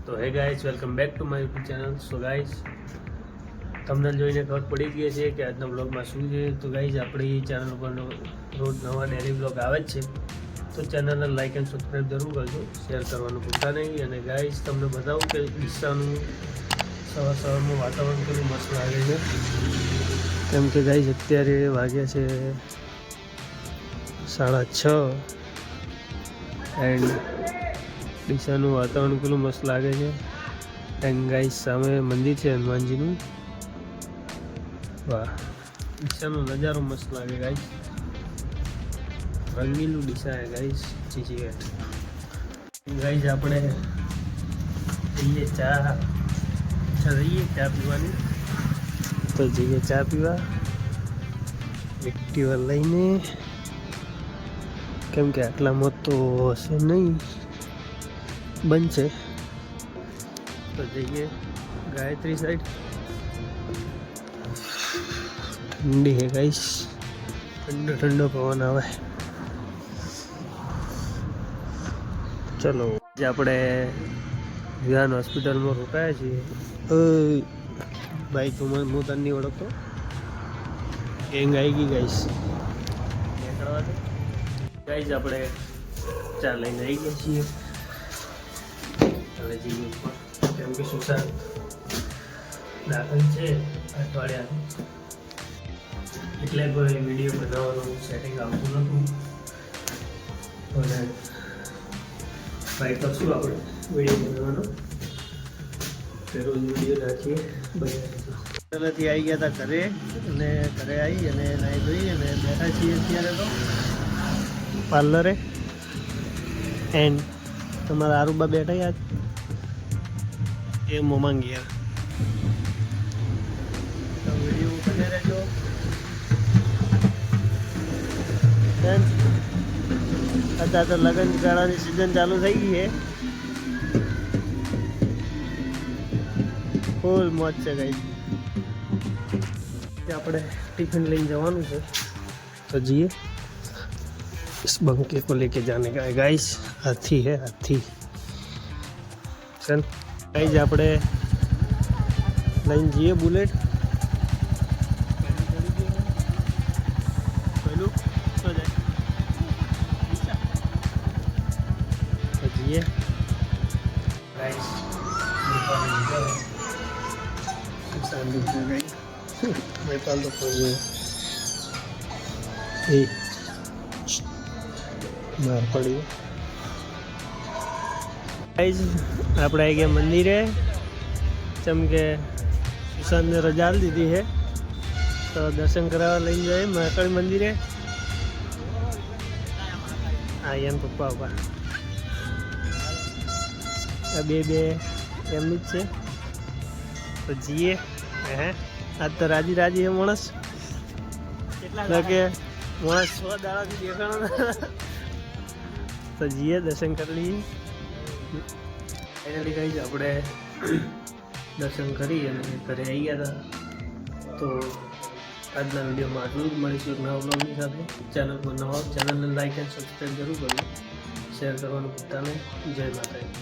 તો હે guys, welcome back to my YouTube channel. So guys, તમને જોઈને ખબર પડી ગઈ છે કે આજના બ્લોગમાં શું છે. તો ગાઈસ, આપણી ચેનલ ઉપર રોજ નવા ડેલી બ્લોગ આવે જ છે. તો ચેનલને લાઇક એન્ડ સબસ્ક્રાઈબ જરૂર કરજો, શેર કરવાનું ભૂલતા નહીં. અને ગાઈસ, તમને બતાવું કે ડીસાનું સવારમાં વાતાવરણ કેટલું મસ્ત લાગે છે. કેમ કે ગાઈસ, અત્યારે વાગ્યા છે 6:30 એન્ડ ડીસાનું વાતાવરણ કેટલું મસ્ત લાગે છે. એન્ડ ગાઈસ, સામે મંદિર છે હનુમાનજીનું. વાહ, ડીસાનો નજારો મસ્ત લાગે ગાઈસ. રંગીલું ડીસા હે ગાઈસ. ચીચી ગાઈસ, આપણે જઈએ ચા પીવાની. તો જઈએ ચા પીવા એક્ટિવા લઈને, કેમ કે આટલામાં તો હશે નહીં, બનશે. તો જઈએ ગાયત્રી સાઈડ. ઠંડી હે ગાઈસ, ઠંડો ઠંડો પવન આવે. ચલો, આજે આપણે વિહાન હોસ્પિટલમાં રોકાયા છીએ. ભાઈ, તું હું તને નહીં ઓળખતો. ગેંગ આવી ગઈ ગાઈસ. નીકળવા દે ગાઈસ, આપણે ચા લઈને આવી ગયા છીએ. હવે જઈએ ઉપર, કેમ કે સુશાંત દાખલ છે અઠવાડિયાનું, એટલે કોઈ વિડીયો બનાવવાનું સેટિંગ આવતું નહોતું. અને ટ્રાય કરશું આપણે વિડીયો બનાવવાનો. રોજ વિડીયો નાખીએ. પહેલાંથી આવી ગયા હતા ઘરે, અને ઘરે આવી અને નાહી ધોઈ અને બેઠા છીએ અત્યારે તો પાર્લરે. એન્ડ તમારા આરુબા બેઠા યાદ એ મોમાં ગયા. તો વિડીયો બને રહેજો. અત્યારે તો લગ્ન ગાળાની સિઝન ચાલુ થઈ ગઈ છે. ફૂલ મોજ છે ગાઈસ. આપણે टिफिन लेने जवानू है, तो जिए इस बंके को लेके जाने का है गाइस. हाथी है, हाथी. चल गाइस, આપણે લઈને જઈએ બુલેટ. પહેલું તો જાય તો જઈએ ગાઈસ. સાંભળી ગઈ नेपाल तो पहुँच गए. बाहर पड़ी गाइस, આપણે આવી ગયા મંદિરે. જેમ કે સુશાંતને રજા दी दी है, તો દર્શન કરાવવા લઈને જાય મહાકાળી મંદિરે. હા, એમ પપ્પા પપ્પા આ બે એમની જ છે. તો જઈએ. હે, આજ તો રાજી રાજી હે માણસ. કે માણસ 100 દાડાથી દેખાણો. તો જઈએ, દર્શન કરી લઈએ. ફાઇનલી ગાઈસ, આપણે દર્શન કરી અને ઘરે આવી ગયા હતા. તો આજના વિડીયોમાં આટલું જ. મળીશું એક નવા બ્લોગની સાથે. ચેનલ પર નવા, ચેનલને લાઈક એન્ડ સબસ્ક્રાઈબ જરૂર કરજો, શેર કરવાનું ભૂલતા નહીં. જય માતાજી.